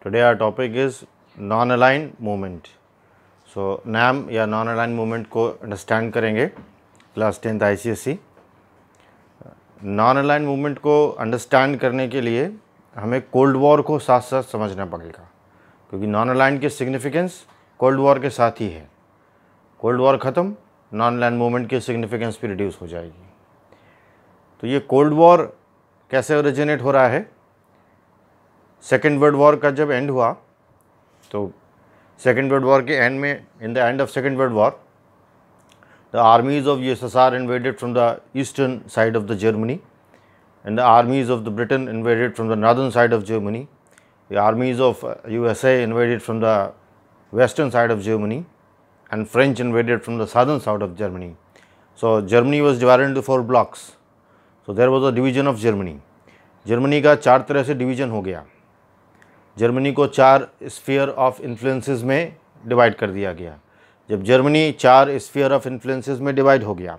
Today our topic is non-aligned movement. So NAM या non-aligned movement को understand करेंगे class 10th ICSE। Non-align movement को understand करने के लिए हमें कोल्ड वॉर को साथ साथ समझना पड़ेगा, क्योंकि नॉन-अलाइन की सिग्निफिकेंस कोल्ड वॉर के साथ ही है। कोल्ड वॉर ख़त्म, नॉन-अलाइन मूवमेंट की सिग्निफिकेंस भी रिड्यूस हो जाएगी। तो ये कोल्ड वॉर कैसे ओरिजिनेट हो रहा है? सेकेंड वर्ल्ड वॉर का जब एंड हुआ, तो सेकेंड वर्ल्ड वॉर के एंड में, in the end of second world war, the armies of USSR invaded from the eastern side of the Germany, and the armies of the Britain invaded from the northern side of Germany. The armies of USA invaded from the western side of Germany, and French invaded from the southern side of Germany. So Germany was divided into 4 blocks. So there was a division of Germany. Germany का 4 तरह से division हो गया। Germany को 4 sphere of influences में divide कर दिया गया। जब जर्मनी 4 स्फीयर ऑफ इन्फ्लुएंसेस में डिवाइड हो गया,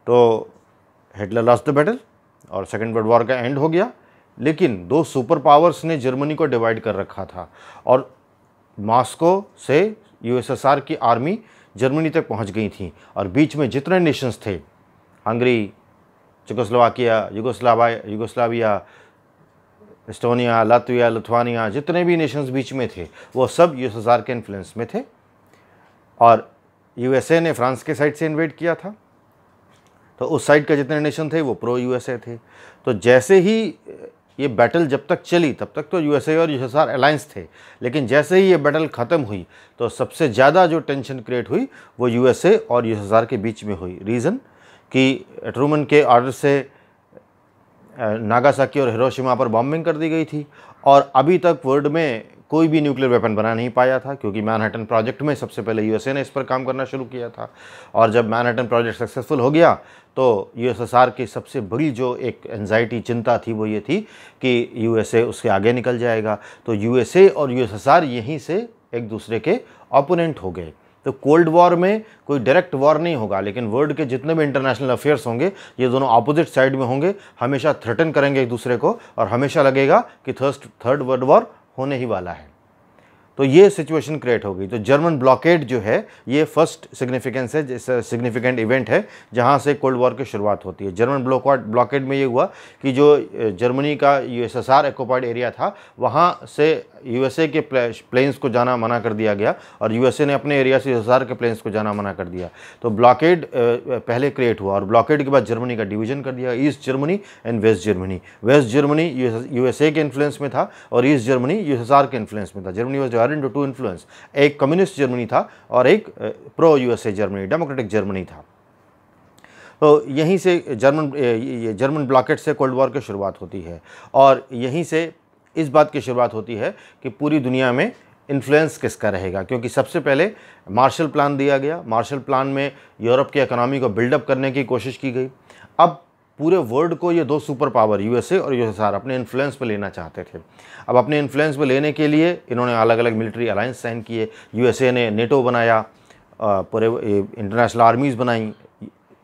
तो हिटलर लॉस्ट द बैटल और सेकेंड वर्ल्ड वॉर का एंड हो गया। लेकिन 2 सुपर पावर्स ने जर्मनी को डिवाइड कर रखा था, और मॉस्को से यूएसएसआर की आर्मी जर्मनी तक पहुंच गई थी, और बीच में जितने नेशंस थे, Hungary, Czechoslovakia, Yugoslavia, Estonia, Latvia, Lithuania, जितने भी नेशंस बीच में थे, वो सब यूएसएसआर के इन्फ्लुएंस में थे। और यूएसए ने फ्रांस के साइड से इन्वेड किया था, तो उस साइड के जितने नेशन थे वो प्रो यूएसए थे। तो जैसे ही ये बैटल जब तक चली, तब तक तो यूएसए और यूएसएसआर अलायंस थे, लेकिन जैसे ही ये बैटल ख़त्म हुई, तो सबसे ज़्यादा जो टेंशन क्रिएट हुई वो यूएसए और यूएसएसआर के बीच में हुई। रीज़न कि ट्रूमन के ऑर्डर से नागासाकी और हिरोशिमा पर बॉम्बिंग कर दी गई थी, और अभी तक वर्ल्ड में कोई भी न्यूक्लियर वेपन बना नहीं पाया था, क्योंकि मैनहट्टन प्रोजेक्ट में सबसे पहले यूएसए ने इस पर काम करना शुरू किया था। और जब मैनहट्टन प्रोजेक्ट सक्सेसफुल हो गया, तो यूएसएसआर की सबसे बड़ी जो एक एंजाइटी, चिंता थी, वो ये थी कि यूएसए उसके आगे निकल जाएगा। तो यूएसए और यूएसएसआर यहीं से एक दूसरे के ओपोनेंट हो गए। तो कोल्ड वॉर में कोई डायरेक्ट वॉर नहीं होगा, लेकिन वर्ल्ड के जितने भी इंटरनेशनल अफेयर्स होंगे, ये दोनों अपोजिट साइड में होंगे, हमेशा थ्रेटन करेंगे एक दूसरे को, और हमेशा लगेगा कि थर्ड वर्ल्ड वॉर होने ही वाला है। तो ये सिचुएशन क्रिएट हो गई। तो जर्मन ब्लॉकेड जो है, ये फर्स्ट सिग्निफिकेंस है, सिग्निफिकेंट इवेंट है जहाँ से कोल्ड वॉर की शुरुआत होती है। जर्मन ब्लॉकेड में ये हुआ कि जो जर्मनी का यूएसएसआर ऑक्युपाइड एरिया था, वहाँ से यूएसए के प्लेन्स को जाना मना कर दिया गया, और यूएसए ने अपने एरिया से यूएसएसआर के प्लेन्स को जाना मना कर दिया। तो ब्लॉकेड पहले क्रिएट हुआ, और ब्लॉकेड के बाद जर्मनी का डिवीजन कर दिया, East Germany and West Germany. West Germany USA के इन्फ्लुएंस में था, और ईस्ट जर्मनी यूएसएसआर के इन्फ्लुएंस में था। Germany was divided into 2 influence, एक कम्युनिस्ट जर्मनी था और एक pro USA Germany, democratic Germany था। तो यहीं से जर्मन ब्लॉकेड से कोल्ड वॉर की शुरुआत होती है, और यहीं से इस बात की शुरुआत होती है कि पूरी दुनिया में इन्फ्लुएंस किसका रहेगा। क्योंकि सबसे पहले मार्शल प्लान दिया गया। मार्शल प्लान में यूरोप की इकोनॉमी को बिल्डअप करने की कोशिश की गई। अब पूरे वर्ल्ड को ये 2 सुपर पावर, यूएसए और यूएसएसआर, अपने इन्फ्लुएंस पे लेना चाहते थे। अब अपने इन्फ्लुएंस पे लेने के लिए इन्होंने अलग अलग मिलिट्री अलायंस साइन किए। यूएसए ने नेटो बनाया, पूरे इंटरनेशनल आर्मीज़ बनाई।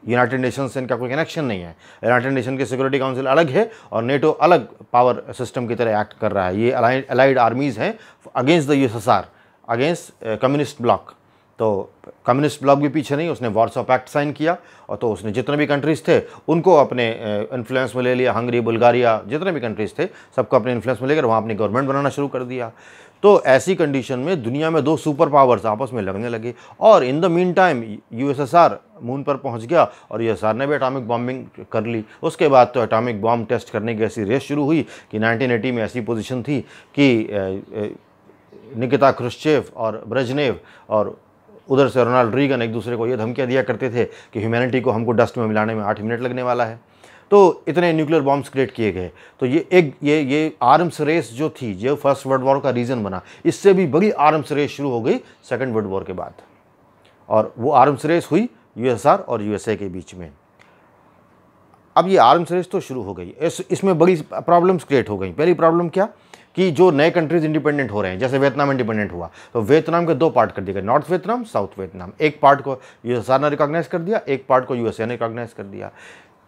यूनाइटेड नेशन से इनका कोई कनेक्शन नहीं है। यूनाइटेड नेशन की सिक्योरिटी काउंसिल अलग है, और नेटो अलग पावर सिस्टम की तरह एक्ट कर रहा है। ये अलाइड आर्मीज़ हैं against the USSR, against communist bloc. तो कम्युनिस्ट ब्लॉक भी पीछे नहीं, उसने वार्सो पैक्ट साइन किया, और तो उसने जितने भी कंट्रीज़ थे उनको अपने इन्फ्लुएंस में ले लिया। हंगरी, बुल्गारिया, जितने भी कंट्रीज़ थे सबको अपने इन्फ्लुएंस में लेकर वहाँ अपनी गवर्नमेंट बनाना शुरू कर दिया। तो ऐसी कंडीशन में दुनिया में 2 सुपर पावर्स आपस में लड़ने लगे, और in the mean time USSR moon पर पहुंच गया, और यूएसएसआर ने भी एटॉमिक बॉम्बिंग कर ली। उसके बाद तो एटॉमिक बॉम्ब टेस्ट करने की ऐसी रेस शुरू हुई कि 1980 में ऐसी पोजीशन थी कि निकिता क्रुश्चेव और ब्रेजनेव और उधर से रोनाल्ड रीगन एक दूसरे को ये धमकियाँ दिया करते थे कि ह्यूमैनिटी को हमको डस्ट में मिलाने में 8 मिनट लगने वाला है। तो इतने न्यूक्लियर बॉम्ब्स क्रिएट किए गए। तो ये आर्म्स रेस जो थी, जो फर्स्ट वर्ल्ड वॉर का रीज़न बना, इससे भी बड़ी आर्म्स रेस शुरू हो गई सेकेंड वर्ल्ड वॉर के बाद, और वो आर्म्स रेस हुई यूएसएसआर और यूएसए के बीच में। अब ये आर्म्स रेस तो शुरू हो गई, इसमें बड़ी प्रॉब्लम्स क्रिएट हो गई। पहली प्रॉब्लम क्या कि जो नए कंट्रीज इंडिपेंडेंट हो रहे हैं, जैसे वियतनाम इंडिपेंडेंट हुआ, तो वियतनाम के 2 पार्ट कर दिए गए, नॉर्थ वियतनाम, साउथ वियतनाम। एक पार्ट को यूएसएसआर ने रिकॉग्नाइज कर दिया, एक पार्ट को यूएसए ने रिकॉग्नाइज कर दिया।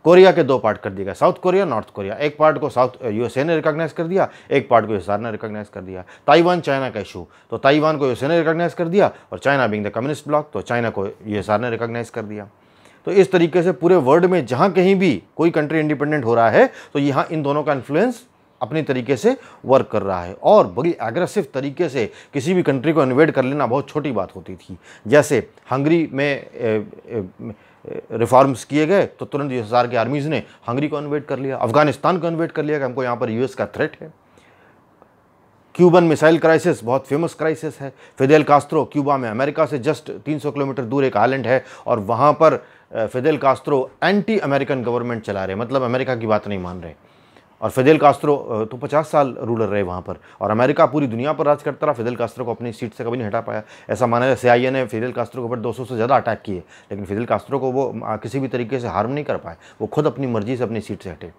कोरिया के 2 पार्ट कर दिए गए, साउथ कोरिया, नॉर्थ कोरिया। एक पार्ट को साउथ यूएसए ने रिकॉग्नाइज कर दिया, एक पार्ट को यूएसआर ने रिकॉग्नाइज कर दिया। ताइवान चाइना का इशू, तो ताइवान को यूएसए ने रिकॉग्नाइज कर दिया, और China being the communist bloc, तो चाइना को यूएसआर ने रिकॉग्नाइज कर दिया। तो इस तरीके से पूरे वर्ल्ड में जहाँ कहीं भी कोई कंट्री इंडिपेंडेंट हो रहा है तो यहाँ इन दोनों का इन्फ्लुएंस अपनी तरीके से वर्क कर रहा है। और बड़ी एग्रेसिव तरीके से किसी भी कंट्री को इन्वेड कर लेना बहुत छोटी बात होती थी। जैसे हंगरी में रिफॉर्म्स किए गए तो तुरंत यूएसआर की आर्मीज़ ने हंगरी को इन्वेड कर लिया, अफगानिस्तान को इन्वेड कर लिया कि हमको यहाँ पर यूएस का थ्रेट है। क्यूबन मिसाइल क्राइसिस बहुत फेमस क्राइसिस है। फिदेल कास्त्रो, क्यूबा में अमेरिका से जस्ट 300 किलोमीटर दूर एक आइलैंड है, और वहाँ पर Fidel Castro anti American government चला रहे, मतलब अमेरिका की बात नहीं मान रहे। और फिदेल कास्त्रो तो 50 साल रूलर रहे वहाँ पर, और अमेरिका पूरी दुनिया पर राज करता रहा, फिदेल कास्त्रो को अपनी सीट से कभी नहीं हटा पाया। ऐसा माना है CIA ने फिदेल कास्त्रो के ऊपर 200 से ज़्यादा अटैक किए, लेकिन फिदेल कास्त्रो को वो किसी भी तरीके से हार्म नहीं कर पाए, वो खुद अपनी मर्जी से अपनी सीट से हटे।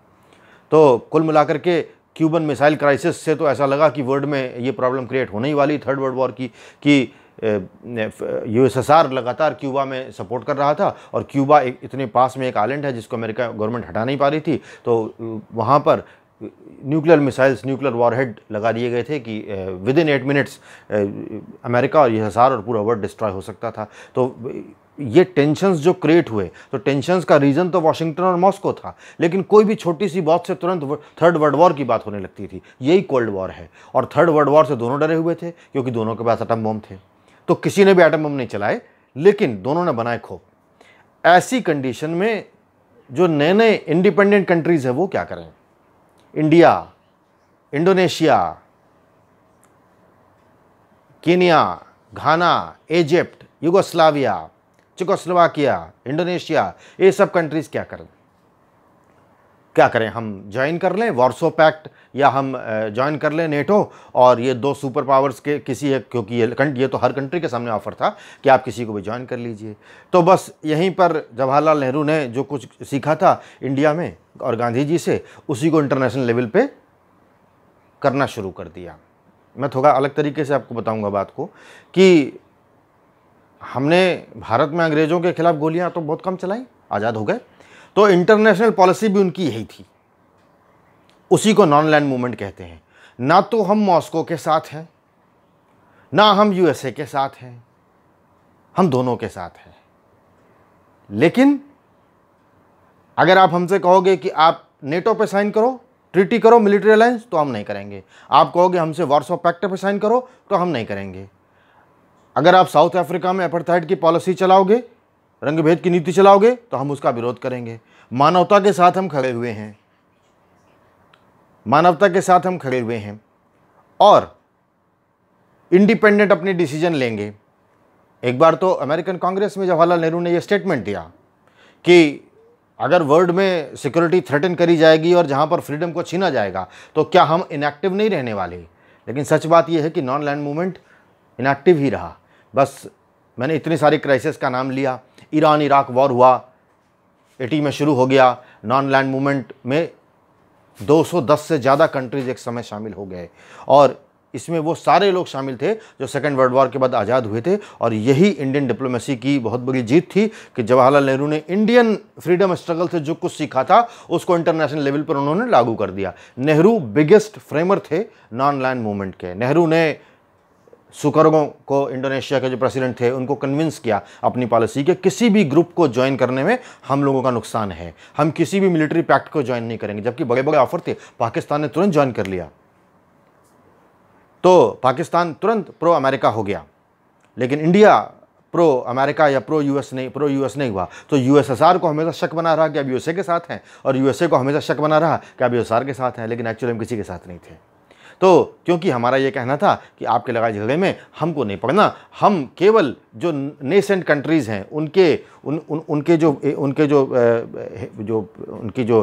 तो कुल मिलाकर के क्यूबन मिसाइल क्राइसिस से तो ऐसा लगा कि वर्ल्ड में ये प्रॉब्लम क्रिएट होने ही वाली थर्ड वर्ल्ड वॉर की, कि यूएसएसआर लगातार क्यूबा में सपोर्ट कर रहा था, और क्यूबा इतने पास में एक आइलैंड है जिसको अमेरिका गवर्नमेंट हटा नहीं पा रही थी, तो वहाँ पर न्यूक्लियर मिसाइल्स, न्यूक्लियर वॉरहेड लगा दिए गए थे कि विद इन 8 मिनट्स अमेरिका और यूएसएसआर और पूरा वर्ल्ड डिस्ट्रॉय हो सकता था। तो ये टेंशन्स जो क्रिएट हुए, तो टेंशन्स का रीज़न तो वाशिंगटन और मॉस्को था, लेकिन कोई भी छोटी सी बात से तुरंत थर्ड वर्ल्ड वॉर की बात होने लगती थी। यही कोल्ड वॉर है, और थर्ड वर्ल्ड वॉर से दोनों डरे हुए थे क्योंकि दोनों के पास एटम बम थे। तो किसी ने भी एटम बम नहीं चलाए, लेकिन दोनों ने बनाए खूब। ऐसी कंडीशन में जो नए नए इंडिपेंडेंट कंट्रीज़ है वो क्या करें? इंडिया, इंडोनेशिया, केनिया, घाना, इजिप्ट, युगोस्लाविया, चेकोस्लोवाकिया, इंडोनेशिया, ये सब कंट्रीज़ क्या करें? क्या करें? हम ज्वाइन कर लें वार्सो पैक्ट, या हम ज्वाइन कर लें नेटो, और ये 2 सुपर पावर्स के किसी है, क्योंकि ये तो हर कंट्री के सामने ऑफर था कि आप किसी को भी ज्वाइन कर लीजिए। तो बस यहीं पर जवाहरलाल नेहरू ने जो कुछ सीखा था इंडिया में और गांधी जी से, उसी को इंटरनेशनल लेवल पे करना शुरू कर दिया। मैं थोड़ा अलग तरीके से आपको बताऊंगा बात को, कि हमने भारत में अंग्रेज़ों के खिलाफ गोलियां तो बहुत कम चलाई, आज़ाद हो गए, तो इंटरनेशनल पॉलिसी भी उनकी यही थी। उसी को नॉन लैंड मूवमेंट कहते हैं। ना तो हम मॉस्को के साथ हैं, ना हम यूएसए के साथ हैं, हम दोनों के साथ हैं। लेकिन अगर आप हमसे कहोगे कि आप नेटो पे साइन करो, ट्रीटी करो, मिलिट्री अलायंस, तो हम नहीं करेंगे। आप कहोगे हमसे वार्सो पैक्ट पे साइन करो, तो हम नहीं करेंगे। अगर आप साउथ अफ्रीका में अपार्थाइड की पॉलिसी चलाओगे, रंगभेद की नीति चलाओगे, तो हम उसका विरोध करेंगे। मानवता के साथ हम खड़े हुए हैं, मानवता के साथ हम खड़े हुए हैं, और इंडिपेंडेंट अपनी डिसीजन लेंगे। एक बार तो अमेरिकन कांग्रेस में जवाहरलाल नेहरू ने यह स्टेटमेंट दिया कि अगर वर्ल्ड में सिक्योरिटी थ्रेटन करी जाएगी और जहां पर फ्रीडम को छीना जाएगा, तो क्या हम इनएक्टिव नहीं रहने वाले? लेकिन सच बात यह है कि नॉन लैंड मूवमेंट इनएक्टिव ही रहा। बस मैंने इतनी सारी क्राइसिस का नाम लिया। ईरान इराक वॉर हुआ, 80 में शुरू हो गया। नॉन लैंड मूवमेंट में 210 से ज़्यादा कंट्रीज एक समय शामिल हो गए, और इसमें वो सारे लोग शामिल थे जो सेकेंड वर्ल्ड वॉर के बाद आज़ाद हुए थे। और यही इंडियन डिप्लोमेसी की बहुत बड़ी जीत थी कि जवाहरलाल नेहरू ने इंडियन फ्रीडम स्ट्रगल से जो कुछ सीखा था उसको इंटरनेशनल लेवल पर उन्होंने लागू कर दिया। नेहरू बिगेस्ट फ्रेमर थे नॉन लैंड मूवमेंट के। नेहरू ने सुकर्गो को, इंडोनेशिया के जो प्रेसिडेंट थे, उनको कन्विंस किया अपनी पॉलिसी के किसी भी ग्रुप को ज्वाइन करने में हम लोगों का नुकसान है, हम किसी भी मिलिट्री पैक्ट को ज्वाइन नहीं करेंगे। जबकि बड़े बड़े ऑफर थे, पाकिस्तान ने तुरंत ज्वाइन कर लिया, तो पाकिस्तान तुरंत प्रो अमेरिका हो गया। लेकिन इंडिया प्रो अमेरिका या प्रो यूएस नहीं हुआ। तो यूएसएसआर को हमेशा शक बना रहा कि अब यूएसए के साथ हैं, और यूएसए को हमेशा शक बना रहा कि अब यूएसआर के साथ हैं, लेकिन एक्चुअली हम किसी के साथ नहीं थे। तो क्योंकि हमारा ये कहना था कि आपके लड़ाई झगड़े में हमको नहीं पड़ना, हम केवल जो नेसेंट कंट्रीज़ हैं उनकी जो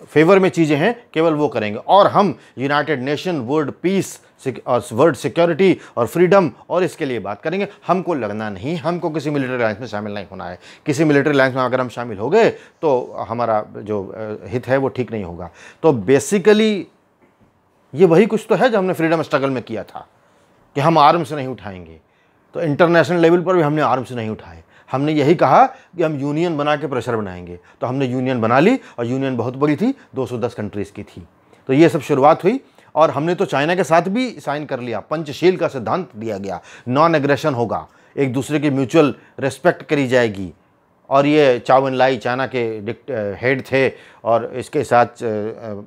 फेवर में चीज़ें हैं केवल वो करेंगे, और हम यूनाइटेड नेशन, वर्ल्ड पीस और वर्ल्ड सिक्योरिटी और फ्रीडम और इसके लिए बात करेंगे। हमको लड़ना नहीं, हमको किसी मिलिट्री अलायंस में शामिल नहीं होना है। किसी मिलिट्री अलायंस में अगर हम शामिल हो गए तो हमारा जो हित है वो ठीक नहीं होगा। तो बेसिकली ये वही कुछ तो है जो हमने फ्रीडम स्ट्रगल में किया था कि हम आर्म्स नहीं उठाएंगे। तो इंटरनेशनल लेवल पर भी हमने आर्म्स नहीं उठाए, हमने यही कहा कि हम यूनियन बना के प्रेशर बनाएंगे, तो हमने यूनियन बना ली और यूनियन बहुत बड़ी थी, 210 कंट्रीज़ की थी। तो ये सब शुरुआत हुई और हमने तो चाइना के साथ भी साइन कर लिया, पंचशील का सिद्धांत दिया गया, नॉन एग्रेशन होगा, एक दूसरे की म्यूचुअल रिस्पेक्ट करी जाएगी। और ये चाओ एन लाई चाइना के हेड थे और इसके साथ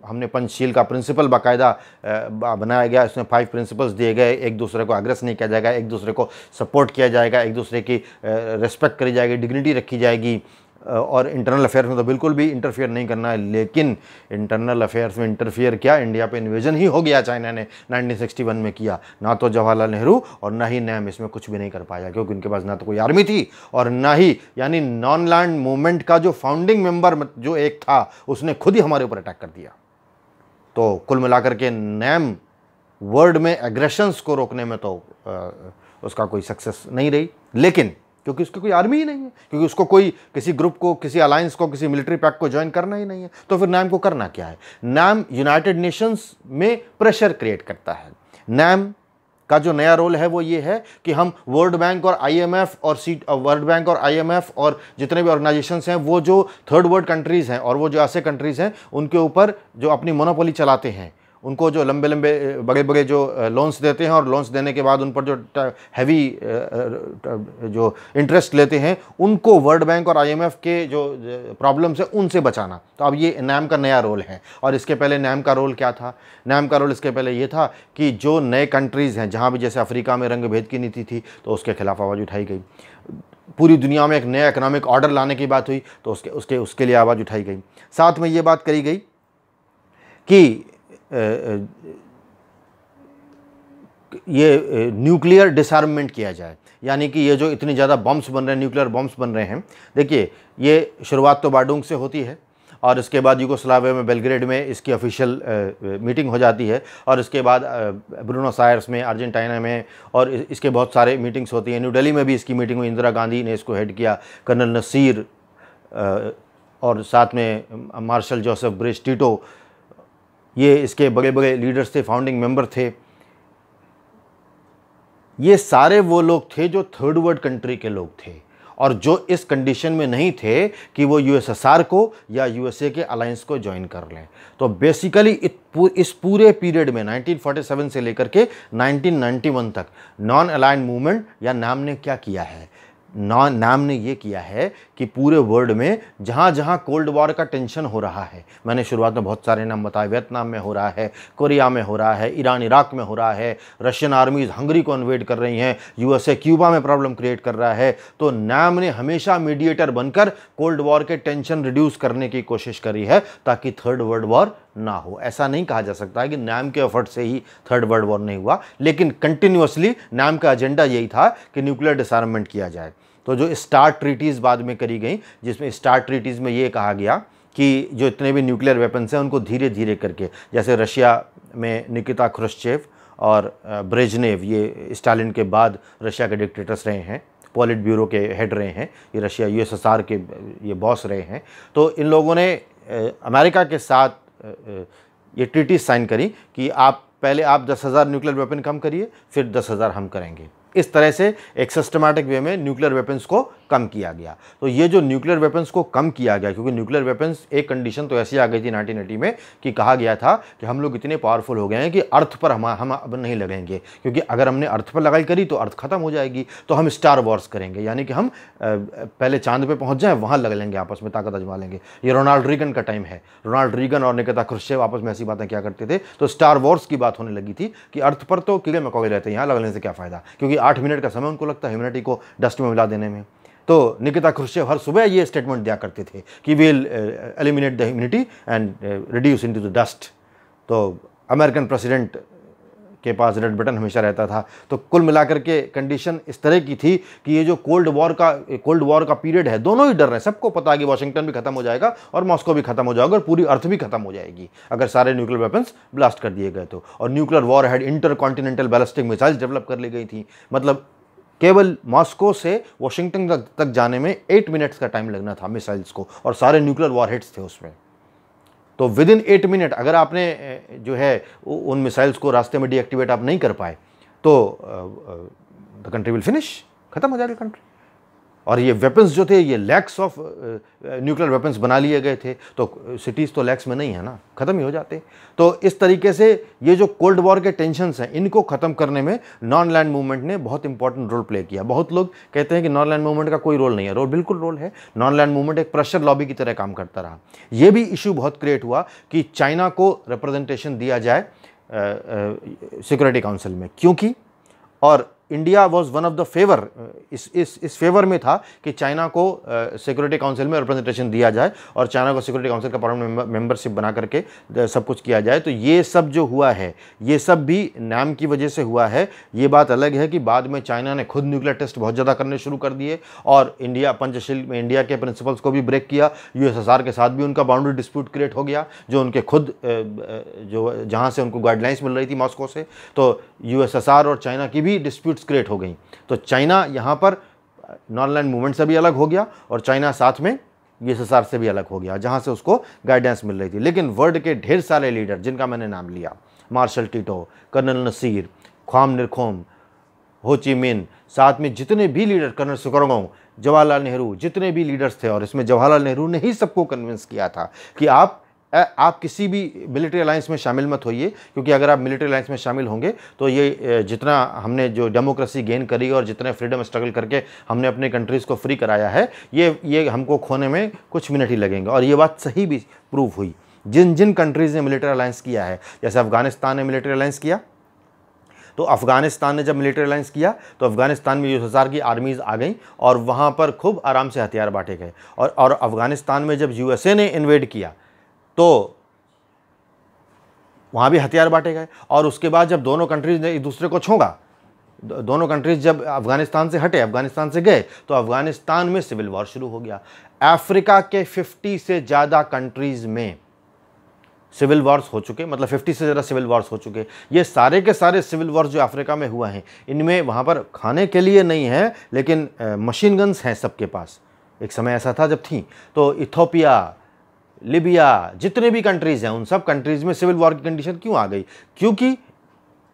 हमने पंचशील का प्रिंसिपल बाकायदा बनाया गया। इसमें 5 प्रिंसिपल्स दिए गए, एक दूसरे को अग्रेस नहीं किया जाएगा, एक दूसरे को सपोर्ट किया जाएगा, एक दूसरे की रिस्पेक्ट करी जाएगी, डिग्निटी रखी जाएगी, और इंटरनल अफेयर्स में तो बिल्कुल भी इंटरफियर नहीं करना है। लेकिन इंटरनल अफेयर्स में इंटरफियर क्या, इंडिया पे इन्वेजन ही हो गया चाइना ने 1961 में किया। ना तो जवाहरलाल नेहरू और ना ही नैम इसमें कुछ भी नहीं कर पाया, क्योंकि उनके पास ना तो कोई आर्मी थी और ना ही, यानी नॉन लैंड मूवमेंट का जो फाउंडिंग मेंबर जो एक था उसने खुद ही हमारे ऊपर अटैक कर दिया। तो कुल मिलाकर के नैम वर्ल्ड में एग्रेशंस को रोकने में तो उसका कोई सक्सेस नहीं रही। लेकिन क्योंकि उसकी कोई आर्मी ही नहीं है, क्योंकि उसको कोई किसी ग्रुप को, किसी अलायंस को, किसी मिलिट्री पैक्ट को ज्वाइन करना ही नहीं है, तो फिर नैम को करना क्या है। नैम यूनाइटेड नेशंस में प्रेशर क्रिएट करता है। नैम का जो नया रोल है वो ये है कि हम वर्ल्ड बैंक और आईएमएफ और जितने भी ऑर्गेनाइजेशंस हैं, वो जो थर्ड वर्ल्ड कंट्रीज़ हैं और वो जो ऐसे कंट्रीज़ हैं उनके ऊपर जो अपनी मोनोपोली चलाते हैं, उनको जो लंबे लंबे बड़े बड़े जो लोन्स देते हैं और लोन्स देने के बाद उन पर जो हैवी जो इंटरेस्ट लेते हैं, उनको वर्ल्ड बैंक और आईएमएफ के जो प्रॉब्लम्स है उनसे बचाना। तो अब ये नैम का नया रोल है। और इसके पहले नैम का रोल क्या था? नैम का रोल इसके पहले ये था कि जो नए कंट्रीज़ हैं, जहाँ भी जैसे अफ्रीका में रंग भेद की नीति थी तो उसके खिलाफ आवाज़ उठाई गई। पूरी दुनिया में एक नया इकोनॉमिक ऑर्डर लाने की बात हुई तो उसके लिए आवाज़ उठाई गई। साथ में ये बात करी गई कि ये न्यूक्लियर डिसआर्ममेंट किया जाए, यानी कि ये जो इतनी ज़्यादा बॉम्ब्स बन रहे हैं, न्यूक्लियर बॉम्ब्स बन रहे हैं, देखिए ये शुरुआत तो बाडूंग से होती है और इसके बाद यूगोस्लाविया में बेलग्रेड में इसकी ऑफिशियल मीटिंग हो जाती है और इसके बाद ब्रूनोस आयर्स में, अर्जेंटीना में, और इसके बहुत सारे मीटिंग्स होती हैं। न्यू दिल्ली में भी इसकी मीटिंग हुई, इंदिरा गांधी ने इसको हेड किया, कर्नल नसीर और साथ में मार्शल जोसेफ ब्रेस टिटो, ये इसके बड़े बड़े लीडर्स थे, फाउंडिंग मेंबर थे। ये सारे वो लोग थे जो थर्ड वर्ल्ड कंट्री के लोग थे और जो इस कंडीशन में नहीं थे कि वो यूएसएसआर को या यूएसए के अलायंस को ज्वाइन कर लें। तो बेसिकली इस पूरे पीरियड में 1947 से लेकर के 1991 तक नॉन अलाइंड मूवमेंट या नाम ने क्या किया है? नाम ने ये किया है कि पूरे वर्ल्ड में जहाँ जहाँ कोल्ड वॉर का टेंशन हो रहा है, मैंने शुरुआत में बहुत सारे नाम बताए, वियतनाम में हो रहा है, कोरिया में हो रहा है, ईरान इराक में हो रहा है, रशियन आर्मीज हंगरी को इन्वेड कर रही हैं, यूएसए क्यूबा में प्रॉब्लम क्रिएट कर रहा है, तो नाम ने हमेशा मीडिएटर बनकर कोल्ड वॉर के टेंशन रिड्यूस करने की कोशिश करी है ताकि थर्ड वर्ल्ड वॉर ना हो। ऐसा नहीं कहा जा सकता है कि नाम के एफर्ट से ही थर्ड वर्ल्ड वॉर नहीं हुआ, लेकिन कंटिन्यूअसली नाम का एजेंडा यही था कि न्यूक्लियर डिसआर्ममेंट किया जाए। तो जो स्टार्ट ट्रीटीज़ बाद में करी गई, जिसमें स्टार्ट ट्रीटीज़ में ये कहा गया कि जो इतने भी न्यूक्लियर वेपन्स हैं उनको धीरे धीरे करके, जैसे रशिया में निकिता क्रुश्चेव और ब्रेजनेव, ये स्टालिन के बाद रशिया के डिक्टेटर्स रहे हैं, पॉलिट ब्यूरो के हेड रहे हैं, ये रशिया यूएसएसआर के ये बॉस रहे हैं। तो इन लोगों ने अमेरिका के साथ ये ट्रीटी साइन करी कि आप 10,000 न्यूक्लियर वेपन कम करिए, फिर 10,000 हम करेंगे। इस तरह से एक सिस्टमैटिक वे में न्यूक्लियर वेपन्स को कम किया गया। तो ये जो न्यूक्लियर वेपन्स को कम किया गया, क्योंकि न्यूक्लियर वेपन्स एक कंडीशन तो ऐसी आ गई थी 1980 में कि कहा गया था कि हम लोग इतने पावरफुल हो गए हैं कि अर्थ पर हम अब नहीं लगेंगे, क्योंकि अगर हमने अर्थ पर लगाई करी तो अर्थ खत्म हो जाएगी, तो हम स्टार वॉर्स करेंगे, यानी कि हम पहले चांद पे पहुंच जाएं, वहां लग लेंगे, आपस में ताकत आजमा लेंगे। ये रोनाल्ड रीगन का टाइम है, रोनाल्ड रीगन और निकिता क्रुश्चेव आपस में ऐसी बातें क्या करते थे, तो स्टार वॉर्स की बात होने लगी थी कि अर्थ पर तो कीड़े मकोड़े रहते हैं, यहाँ लगने से क्या फ़ायदा, क्योंकि 8 मिनट का समय उनको लगता है ह्यूमैनिटी को डस्ट में मिला देने में। तो निकिता क्रुश्चेव हर सुबह ये स्टेटमेंट दिया करते थे कि we will eliminate the humanity and reduce into the dust. तो अमेरिकन प्रेसिडेंट के पास रेड बटन हमेशा रहता था। तो कुल मिलाकर के कंडीशन इस तरह की थी कि ये जो कोल्ड वॉर का पीरियड है, दोनों ही डर रहे हैं, सबको पता है कि वाशिंगटन भी खत्म हो जाएगा और मॉस्को भी खत्म हो जाएगा और पूरी अर्थ भी खत्म हो जाएगी अगर सारे न्यूक्लियर वेपन्स ब्लास्ट कर दिए गए तो। और nuclear war head inter continental ballistic missiles develop कर ली गई थी, मतलब केवल मॉस्को से वाशिंगटन तक जाने में 8 मिनट्स का टाइम लगना था मिसाइल्स को, और सारे न्यूक्लियर वॉरहेड्स थे उसमें। तो विद इन 8 मिनट अगर आपने जो है उन मिसाइल्स को रास्ते में डीएक्टिवेट आप नहीं कर पाए तो द कंट्री विल फिनिश, खत्म हो जाएगी कंट्री। और ये वेपन्स जो थे ये लैक्स ऑफ न्यूक्लियर वेपन्स बना लिए गए थे, तो सिटीज़ तो लैक्स में नहीं है ना, ख़त्म ही हो जाते। तो इस तरीके से ये जो कोल्ड वॉर के टेंशन्स हैं इनको ख़त्म करने में नॉन लैंड मूवमेंट ने बहुत इंपॉर्टेंट रोल प्ले किया। बहुत लोग कहते हैं कि नॉन लैंड मूवमेंट का कोई रोल नहीं है, रोल बिल्कुल रोल है। नॉन लैंड मूवमेंट एक प्रेशर लॉबी की तरह काम करता रहा। ये भी इशू बहुत क्रिएट हुआ कि चाइना को रिप्रेजेंटेशन दिया जाए सिक्योरिटी काउंसिल में, क्योंकि और India was one of the favour, इस फेवर में था कि चाइना को सिक्योरिटी काउंसिल में रिप्रेजेंटेशन दिया जाए और चाइना को सिक्योरिटी काउंसिल का परमानेंट मेंबरशिप बना करके सब कुछ किया जाए। तो ये सब जो हुआ है ये सब भी नाम की वजह से हुआ है। ये बात अलग है कि बाद में चाइना ने खुद न्यूक्लियर टेस्ट बहुत ज़्यादा करने शुरू कर दिए और इंडिया पंचशील में इंडिया के प्रिंसिपल्स को भी ब्रेक किया। यूएसएसआर के साथ भी उनका बाउंड्री डिस्प्यूट क्रिएट हो गया, जो उनके खुद जो जहाँ से उनको गाइडलाइंस मिल रही थी मॉस्को से, तो यूएसएसआर और चाइना की भी डिस्प्यूट क्रिएट हो गई। तो चाइना यहां पर नॉन लैंड मूवमेंट से भी अलग हो गया और चाइना साथ में यूएसएसआर से भी अलग हो गया, जहां से उसको गाइडेंस मिल रही थी। लेकिन वर्ल्ड के ढेर सारे लीडर जिनका मैंने नाम लिया, मार्शल टिटो, कर्नल नसीर, ख्वाम निरखोम, हो ची मिन, साथ में जितने भी लीडर, कर्नल सुखरगांव, जवाहरलाल नेहरू, जितने भी लीडर्स थे, और इसमें जवाहरलाल नेहरू ने ही सबको कन्विंस किया था कि आप किसी भी मिलिट्री अलायंस में शामिल मत होइए, क्योंकि अगर आप मिलिट्री अलायंस में शामिल होंगे तो ये जितना हमने जो डेमोक्रेसी गेन करी और जितने फ्रीडम स्ट्रगल करके हमने अपने कंट्रीज़ को फ्री कराया है, ये हमको खोने में कुछ मिनट ही लगेंगे। और ये बात सही भी प्रूव हुई। जिन जिन कंट्रीज़ ने मिलिट्री अलायंस किया है, जैसे अफगानिस्तान ने मिलिट्री अलायंस किया, तो अफगानिस्तान ने जब मिलिट्री अलायंस किया तो अफगानिस्तान में यूएसएसआर की आर्मीज़ आ गई और वहाँ पर खूब आराम से हथियार बांटे गए। और अफगानिस्तान में जब यूएसए ने इन्वेड किया तो वहाँ भी हथियार बांटे गए। और उसके बाद जब दोनों कंट्रीज ने एक दूसरे को छोड़ा, दोनों कंट्रीज जब अफगानिस्तान से हटे, अफगानिस्तान से गए, तो अफगानिस्तान में सिविल वॉर शुरू हो गया। अफ्रीका के 50 से ज़्यादा कंट्रीज़ में सिविल वॉर्स हो चुके, मतलब 50 से ज़्यादा सिविल वॉर्स हो चुके। ये सारे के सारे सिविल वॉर्स जो अफ्रीका में हुआ हैं, इनमें वहाँ पर खाने के लिए नहीं है, लेकिन मशीन गन्स हैं सबके पास। एक समय ऐसा था जब थी। तो इथोपिया, लीबिया, जितने भी कंट्रीज़ हैं, उन सब कंट्रीज़ में सिविल वॉर की कंडीशन क्यों आ गई? क्योंकि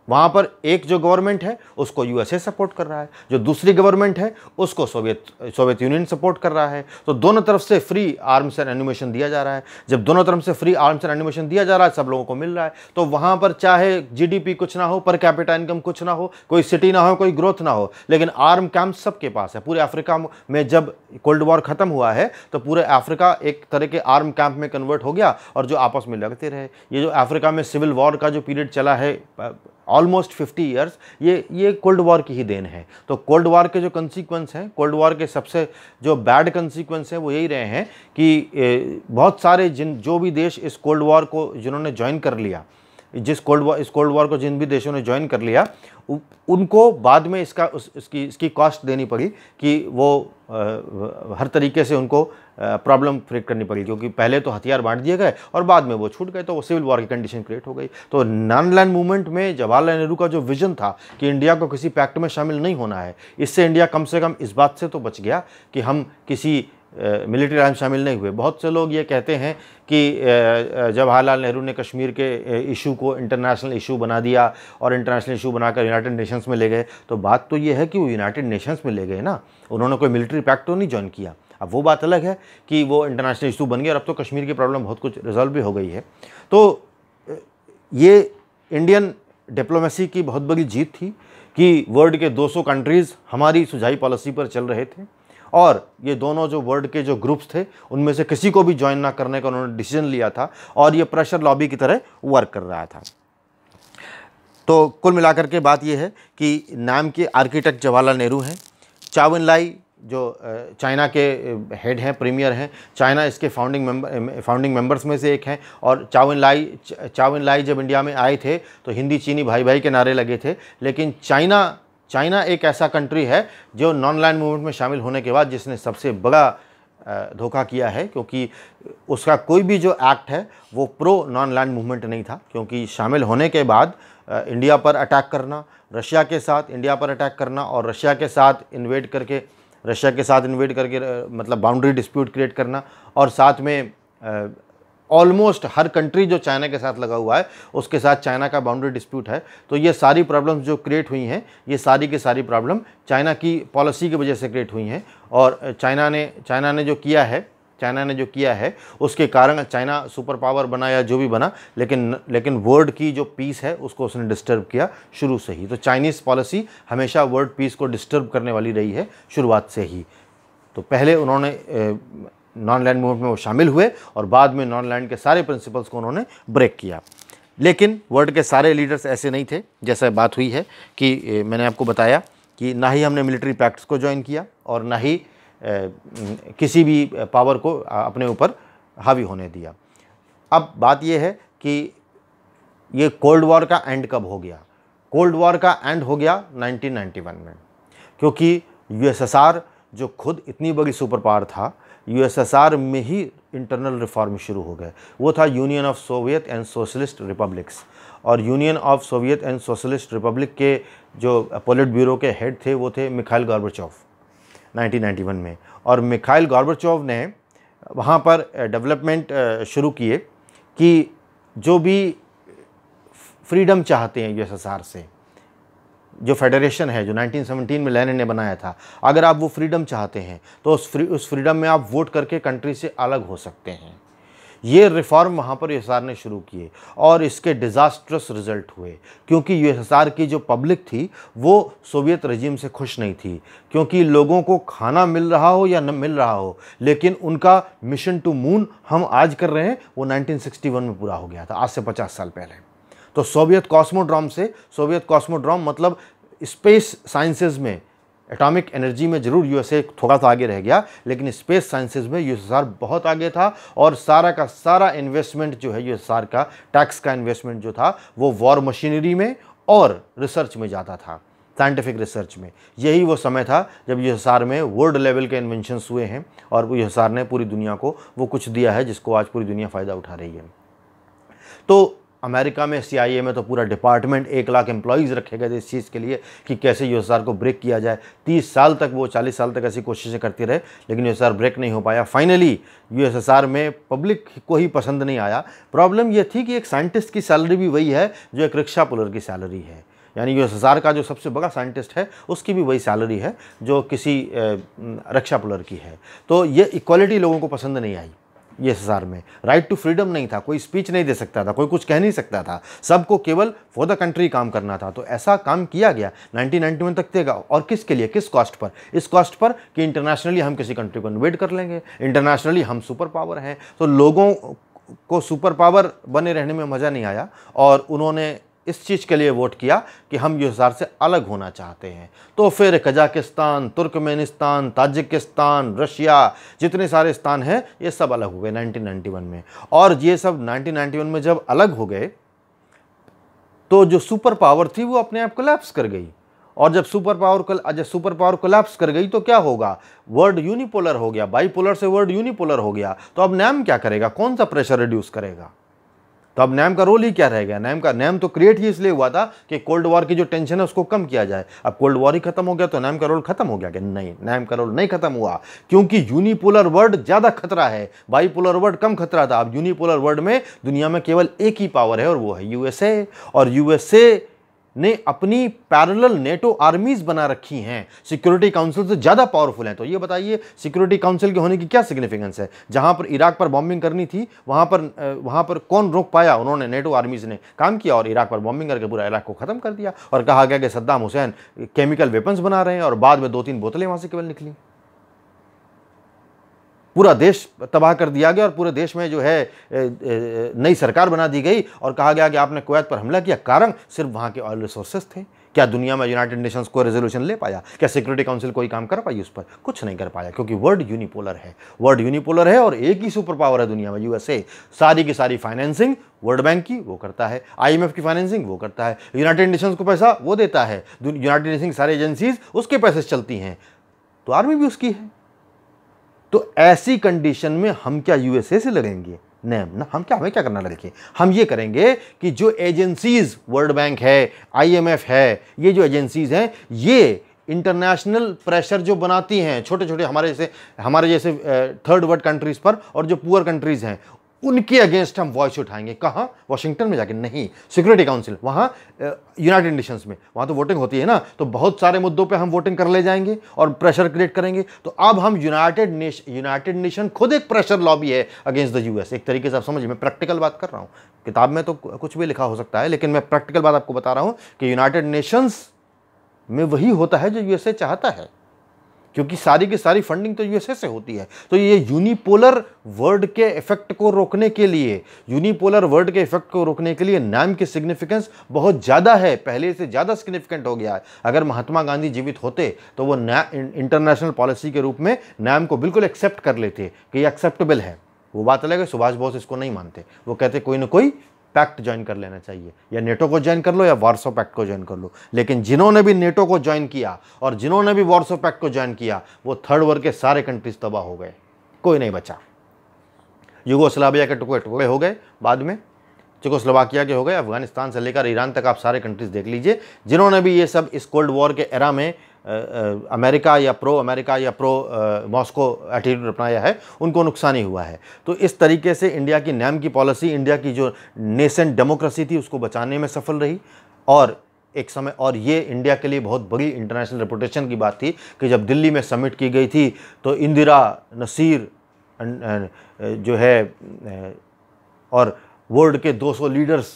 वहाँ पर एक जो गवर्नमेंट है उसको यूएसए सपोर्ट कर रहा है, जो दूसरी गवर्नमेंट है उसको सोवियत यूनियन सपोर्ट कर रहा है। तो दोनों तरफ से फ्री आर्म्स एंड एनिमेशन दिया जा रहा है। जब दोनों तरफ से फ्री आर्म्स एंड एनिमेशन दिया जा रहा है, सब लोगों को मिल रहा है, तो वहाँ पर चाहे जीडीपी कुछ ना हो, पर कैपिटा इनकम कुछ ना हो, कोई सिटी ना हो, कोई ग्रोथ ना हो, लेकिन आर्म कैंप सबके पास है। पूरे अफ्रीका में जब कोल्ड वॉर खत्म हुआ है तो पूरे अफ्रीका एक तरह के आर्म कैंप में कन्वर्ट हो गया और जो आपस में लड़ते रहे। ये जो अफ्रीका में सिविल वॉर का जो पीरियड चला है ऑलमोस्ट 50 ईयर्स, ये कोल्ड वॉर की ही देन है। तो कोल्ड वॉर के जो कंसीक्वेंस हैं, कोल्ड वॉर के सबसे जो बैड कंसीक्वेंस हैं वो यही रहे हैं कि बहुत सारे जो भी देश इस कोल्ड वॉर को जिन्होंने ज्वाइन कर लिया, इस कोल्ड वॉर को जिन भी देशों ने ज्वाइन कर लिया, उनको बाद में इसकी कॉस्ट देनी पड़ी कि वो हर तरीके से उनको प्रॉब्लम फेस करनी पड़ी, क्योंकि पहले तो हथियार बांट दिए गए और बाद में वो छूट गए, तो वो सिविल वॉर की कंडीशन क्रिएट हो गई। तो नॉन लैंड मूवमेंट में जवाहरलाल नेहरू का जो विजन था कि इंडिया को किसी पैक्ट में शामिल नहीं होना है, इससे इंडिया कम से कम इस बात से तो बच गया कि हम किसी मिलिट्री अलायंस शामिल नहीं हुए। बहुत से लोग ये कहते हैं कि जवाहरलाल नेहरू ने कश्मीर के इशू को इंटरनेशनल इशू बना दिया और इंटरनेशनल इशू बनाकर यूनाइटेड नेशंस में ले गए। तो बात तो ये है कि वो यूनाइटेड नेशंस में ले गए ना, उन्होंने कोई मिलिट्री पैक्ट तो नहीं ज्वाइन किया। अब वो बात अलग है कि वो इंटरनेशनल इशू बन गया और अब तो कश्मीर की प्रॉब्लम बहुत कुछ रिजॉल्व भी हो गई है। तो ये इंडियन डिप्लोमेसी की बहुत बड़ी जीत थी कि वर्ल्ड के 200 कंट्रीज़ हमारी सुझाई पॉलिसी पर चल रहे थे और ये दोनों जो वर्ल्ड के जो ग्रुप्स थे उनमें से किसी को भी ज्वाइन ना करने का उन्होंने डिसीजन लिया था और ये प्रेशर लॉबी की तरह वर्क कर रहा था। तो कुल मिलाकर के बात ये है कि नाम के आर्किटेक्ट जवाहरलाल नेहरू हैं। चाउ एन लाई जो चाइना के हेड हैं, प्रीमियर हैं, चाइना इसके फाउंडिंग मेंबर्स में से एक हैं। और चाउ एन लाई जब इंडिया में आए थे तो हिंदी चीनी भाई भाई के नारे लगे थे, लेकिन चाइना एक ऐसा कंट्री है जो नॉन लैंड मूवमेंट में शामिल होने के बाद जिसने सबसे बड़ा धोखा किया है, क्योंकि उसका कोई भी जो एक्ट है वो प्रो नॉन लैंड मूवमेंट नहीं था। क्योंकि शामिल होने के बाद इंडिया पर अटैक करना, रशिया के साथ इंडिया पर अटैक करना और रशिया के साथ इन्वेड करके मतलब बाउंड्री डिस्प्यूट क्रिएट करना और साथ में ऑलमोस्ट हर कंट्री जो चाइना के साथ लगा हुआ है उसके साथ चाइना का बाउंड्री डिस्प्यूट है। तो ये सारी प्रॉब्लम्स जो क्रिएट हुई हैं, ये सारी की सारी प्रॉब्लम चाइना की पॉलिसी की वजह से क्रिएट हुई हैं। और चाइना ने जो किया है उसके कारण चाइना सुपर पावर बना या जो भी बना, लेकिन वर्ल्ड की जो पीस है उसको उसने डिस्टर्ब किया शुरू से ही। तो चाइनीज़ पॉलिसी हमेशा वर्ल्ड पीस को डिस्टर्ब करने वाली रही है शुरुआत से ही। तो पहले उन्होंने नॉन लैंड मूवमेंट में वो शामिल हुए और बाद में नॉन लैंड के सारे प्रिंसिपल्स को उन्होंने ब्रेक किया। लेकिन वर्ल्ड के सारे लीडर्स ऐसे नहीं थे। जैसा बात हुई है कि मैंने आपको बताया कि ना ही हमने मिलिट्री पैक्ट्स को ज्वाइन किया और ना ही किसी भी पावर को अपने ऊपर हावी होने दिया। अब बात यह है कि ये कोल्ड वॉर का एंड कब हो गया? कोल्ड वॉर का एंड हो गया 1991 में, क्योंकि यूएसएसआर जो खुद इतनी बड़ी सुपर पावर था, यूएसएसआर में ही इंटरनल रिफॉर्म शुरू हो गए। वो था union of Soviet and socialist republics, और union of Soviet and socialist republic के जो पोलिट ब्यूरो के हेड थे वो थे मिखाइल गॉर्बाचोव 1991 में। और मिखाइल गॉर्बाचोव ने वहाँ पर डेवलपमेंट शुरू किए कि जो भी फ्रीडम चाहते हैं यूएसएसआर से, जो फेडरेशन है जो 1917 में लेनिन ने बनाया था, अगर आप वो फ्रीडम चाहते हैं तो उस फ्रीडम में आप वोट करके कंट्री से अलग हो सकते हैं। ये रिफॉर्म वहाँ पर यूएसएसआर ने शुरू किए और इसके डिज़ास्ट्रस रिजल्ट हुए, क्योंकि यूएसएसआर की जो पब्लिक थी वो सोवियत रजीम से खुश नहीं थी, क्योंकि लोगों को खाना मिल रहा हो या न मिल रहा हो, लेकिन उनका मिशन टू मून हम आज कर रहे हैं वो 1961 में पूरा हो गया था, आज से 50 साल पहले। तो सोवियत कॉस्मोड्रोम मतलब स्पेस साइंसेज में, एटॉमिक एनर्जी में ज़रूर यूएसए थोड़ा सा आगे रह गया, लेकिन स्पेस साइंसेज में यूएसएसआर बहुत आगे था। और सारा का सारा इन्वेस्टमेंट जो है यूएसएसआर का, टैक्स का इन्वेस्टमेंट जो था वो वॉर मशीनरी में और रिसर्च में जाता था, साइंटिफिक रिसर्च में। यही वो समय था जब यूएसएसआर में वर्ल्ड लेवल के इन्वेंशंस हुए हैं और वो यूएसएसआर ने पूरी दुनिया को वो कुछ दिया है जिसको आज पूरी दुनिया फ़ायदा उठा रही है। तो अमेरिका में CIA में तो पूरा डिपार्टमेंट 1 लाख एम्प्लॉयज़ रखे गए थे इस चीज़ के लिए कि कैसे यूएसएसआर को ब्रेक किया जाए। 30 साल तक वो 40 साल तक ऐसी कोशिशें करते रहे, लेकिन यूएसएसआर ब्रेक नहीं हो पाया। फाइनली यूएसएसआर में पब्लिक को ही पसंद नहीं आया। प्रॉब्लम ये थी कि एक साइंटिस्ट की सैलरी भी वही है जो एक रिक्शा पुलर की सैलरी है, यानी यूएसएसआर का जो सबसे बड़ा साइंटिस्ट है उसकी भी वही सैलरी है जो किसी रिक्शा पुलर की है। तो ये इक्वालिटी लोगों को पसंद नहीं आई। यूएसएसआर में राइट टू फ्रीडम नहीं था, कोई स्पीच नहीं दे सकता था, कोई कुछ कह नहीं सकता था, सबको केवल फॉर द कंट्री काम करना था। तो ऐसा काम किया गया 1991 तक देगा। और किसके लिए, किस कॉस्ट पर? इस कॉस्ट पर कि इंटरनेशनली हम किसी कंट्री को इन्वेड कर लेंगे, इंटरनेशनली हम सुपर पावर हैं। तो लोगों को सुपर पावर बने रहने में मज़ा नहीं आया और उन्होंने इस चीज़ के लिए वोट किया कि हम यूएसएसआर से अलग होना चाहते हैं। तो फिर कजाकिस्तान, तुर्कमेनिस्तान, ताजिकिस्तान, रशिया, जितने सारे स्थान हैं ये सब अलग हो गए 1991 में। और ये सब 1991 में जब अलग हो गए तो जो सुपर पावर थी वो अपने आप कोलैप्स कर गई। और जब सुपर पावर कोलैप्स कर गई तो क्या होगा? वर्ल्ड यूनिपोलर हो गया, बाईपोलर से वर्ल्ड यूनिपोलर हो गया। तो अब नैम क्या करेगा? कौन सा प्रेशर रिड्यूस करेगा? तो अब नैम का रोल ही क्या रह गया? नैम तो क्रिएट ही इसलिए हुआ था कि कोल्ड वॉर की जो टेंशन है उसको कम किया जाए। अब कोल्ड वॉर ही खत्म हो गया तो नैम का रोल खत्म हो गया क्या? नहीं, नैम का रोल नहीं खत्म हुआ, क्योंकि यूनिपोलर वर्ल्ड ज़्यादा खतरा है, बाईपोलर वर्ल्ड कम खतरा था। अब यूनिपोलर वर्ल्ड में दुनिया में केवल एक ही पावर है और वो है यूएसए। और यूएसए ने अपनी पैरेलल नेटो आर्मीज बना रखी हैं, सिक्योरिटी काउंसिल से ज़्यादा पावरफुल हैं। तो ये बताइए सिक्योरिटी काउंसिल के होने की क्या सिग्निफिकेंस है? जहां पर इराक पर बॉम्बिंग करनी थी वहां पर कौन रोक पाया? उन्होंने, नेटो आर्मीज ने काम किया और इराक पर बॉम्बिंग करके पूरा इराक को खत्म कर दिया। और कहा गया कि सद्दाम हुसैन केमिकल वेपन्स बना रहे हैं, और बाद में 2-3 बोतलें वहां से केवल निकली। पूरा देश तबाह कर दिया गया और पूरे देश में जो है नई सरकार बना दी गई और कहा गया कि आपने कुवैत पर हमला किया, कारण सिर्फ वहाँ के ऑयल रिसोर्सेज थे। क्या दुनिया में यूनाइटेड नेशंस को रेजोल्यूशन ले पाया? क्या सिक्योरिटी काउंसिल कोई काम कर पाई उस पर? कुछ नहीं कर पाया, क्योंकि वर्ल्ड यूनिपोलर है और एक ही सुपर पावर है दुनिया में, यूएसए। सारी की सारी फाइनेंसिंग वर्ल्ड बैंक की वो करता है, IMF की फाइनेंसिंग वो करता है, यूनाइटेड नेशंस को पैसा वो देता है, यूनाइटेड नेशंस की सारी एजेंसीज उसके पैसे से चलती हैं, तो आर्मी भी उसकी है। तो ऐसी कंडीशन में हम क्या यूएसए से लड़ेंगे? नहीं ना, हमें क्या करना लड़के? हम ये करेंगे कि जो एजेंसीज, वर्ल्ड बैंक है, IMF है, ये जो एजेंसीज हैं, ये इंटरनेशनल प्रेशर जो बनाती हैं छोटे छोटे हमारे जैसे थर्ड वर्ल्ड कंट्रीज पर, और जो पुअर कंट्रीज हैं उनके अगेंस्ट हम वॉइस उठाएंगे। कहाँ? वॉशिंगटन में जाके नहीं, सिक्योरिटी काउंसिल, वहाँ यूनाइटेड नेशंस में, वहाँ तो वोटिंग होती है ना, तो बहुत सारे मुद्दों पे हम वोटिंग कर ले जाएंगे और प्रेशर क्रिएट करेंगे। तो अब हम यूनाइटेड नेशन खुद एक प्रेशर लॉबी है अगेंस्ट द यूएस। एक तरीके से आप समझिए, मैं प्रैक्टिकल बात कर रहा हूँ, किताब में तो कुछ भी लिखा हो सकता है, लेकिन मैं प्रैक्टिकल बात आपको बता रहा हूँ कि यूनाइटेड नेशंस में वही होता है जो यूएसए चाहता है, क्योंकि सारी की सारी फंडिंग तो यूएसए से होती है। तो ये यूनिपोलर वर्ल्ड के इफेक्ट को रोकने के लिए, नाम की सिग्निफिकेंस बहुत ज़्यादा है, पहले से ज़्यादा सिग्निफिकेंट हो गया है। अगर महात्मा गांधी जीवित होते तो वो इंटरनेशनल पॉलिसी के रूप में नाम को बिल्कुल एक्सेप्ट कर लेते कि ये एक्सेप्टेबल है। वो बात अलग है, सुभाष बोस इसको नहीं मानते, वो कहते कोई ना कोई पैक्ट ज्वाइन कर लेना चाहिए, या नेटो को ज्वाइन कर लो या वार्सो पैक्ट को ज्वाइन कर लो। लेकिन जिन्होंने भी नेटो को ज्वाइन किया और जिन्होंने भी वार्सो पैक्ट को ज्वाइन किया, वो थर्ड वर्ल्ड के सारे कंट्रीज तबाह हो गए, कोई नहीं बचा। यूगोस्लाविया के टुकड़े टुकड़े हो गए, बाद में चेकोस्लोवाकिया के हो गए, अफगानिस्तान से लेकर ईरान तक आप सारे कंट्रीज देख लीजिए। जिन्होंने भी ये सब इस कोल्ड वॉर के एरा में अमेरिका या प्रो मॉस्को एटीट्यूड अपनाया है, उनको नुकसान ही हुआ है। तो इस तरीके से इंडिया की नाम की पॉलिसी, इंडिया की जो नेसेंट डेमोक्रेसी थी उसको बचाने में सफल रही। और एक समय, और ये इंडिया के लिए बहुत बड़ी इंटरनेशनल रेपुटेशन की बात थी कि जब दिल्ली में समिट की गई थी तो इंदिरा, नसीर जो है और वर्ल्ड के 200 लीडर्स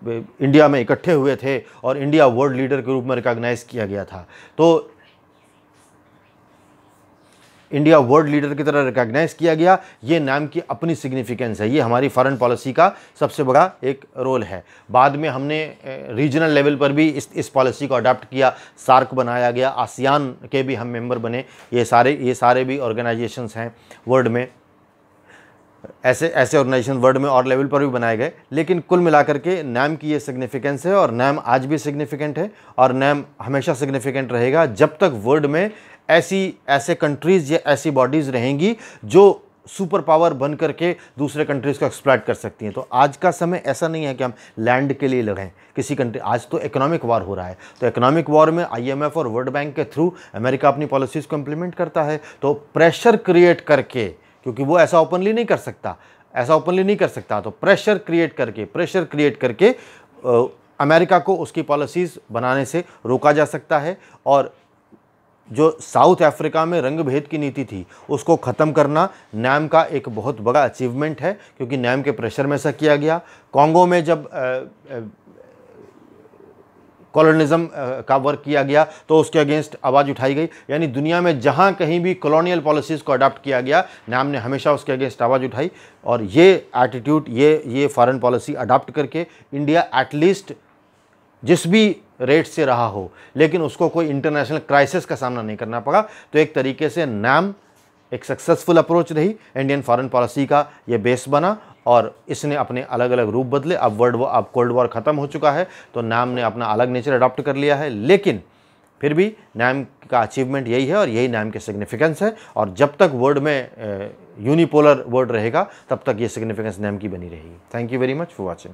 इंडिया में इकट्ठे हुए थे और इंडिया वर्ल्ड लीडर के रूप में रिकॉग्नाइज किया गया था। तो इंडिया वर्ल्ड लीडर की तरह रिकॉग्नाइज किया गया, ये नाम की अपनी सिग्निफिकेंस है, ये हमारी फॉरेन पॉलिसी का सबसे बड़ा एक रोल है। बाद में हमने रीजनल लेवल पर भी इस पॉलिसी को अडॉप्ट किया, सार्क बनाया गया, आसियान के भी हम मेंबर बने, ये सारे भी ऑर्गेनाइजेशंस हैं वर्ल्ड में, ऐसे ऑर्गेनाइजेशन वर्ल्ड में और लेवल पर भी बनाए गए। लेकिन कुल मिलाकर के नाम की ये सिग्निफिकेंस है, और नाम आज भी सिग्निफिकेंट है, और नाम हमेशा सिग्निफिकेंट रहेगा जब तक वर्ल्ड में ऐसे कंट्रीज़ या ऐसी बॉडीज़ रहेंगी जो सुपर पावर बन करके दूसरे कंट्रीज़ को एक्सप्लॉइट कर सकती हैं। तो आज का समय ऐसा नहीं है कि हम लैंड के लिए लड़ें किसी कंट्री, आज तो इकोनॉमिक वॉर हो रहा है। तो इकोनॉमिक वॉर में IMF और वर्ल्ड बैंक के थ्रू अमेरिका अपनी पॉलिसीज़ को इम्प्लीमेंट करता है। तो प्रेशर क्रिएट करके, क्योंकि वो ऐसा ओपनली नहीं कर सकता, तो प्रेशर क्रिएट करके अमेरिका को उसकी पॉलिसीज़ बनाने से रोका जा सकता है। और जो साउथ अफ्रीका में रंग भेद की नीति थी उसको ख़त्म करना नाम का एक बहुत बड़ा अचीवमेंट है, क्योंकि नाम के प्रेशर में ऐसा किया गया। कॉन्गो में जब कॉलोनिज्म का वर्क किया गया तो उसके अगेंस्ट आवाज़ उठाई गई। यानी दुनिया में जहाँ कहीं भी कॉलोनियल पॉलिसीज़ को अडॉप्ट किया गया, नाम ने हमेशा उसके अगेंस्ट आवाज़ उठाई। और ये एटीट्यूड, ये फॉरेन पॉलिसी अडॉप्ट करके इंडिया एटलीस्ट जिस भी रेट से रहा हो, लेकिन उसको कोई इंटरनेशनल क्राइसिस का सामना नहीं करना पड़ा। तो एक तरीके से नाम एक सक्सेसफुल अप्रोच रही, इंडियन फॉरेन पॉलिसी का ये बेस बना, और इसने अपने अलग अलग रूप बदले। अब कोल्ड वॉर ख़त्म हो चुका है, तो नाम ने अपना अलग नेचर अडॉप्ट कर लिया है, लेकिन फिर भी नाम का अचीवमेंट यही है और यही नाम की सिग्निफिकेंस है। और जब तक वर्ल्ड में यूनिपोलर वर्ल्ड रहेगा, तब तक ये सिग्निफिकेंस नाम की बनी रहेगी। Thank you very much for watching.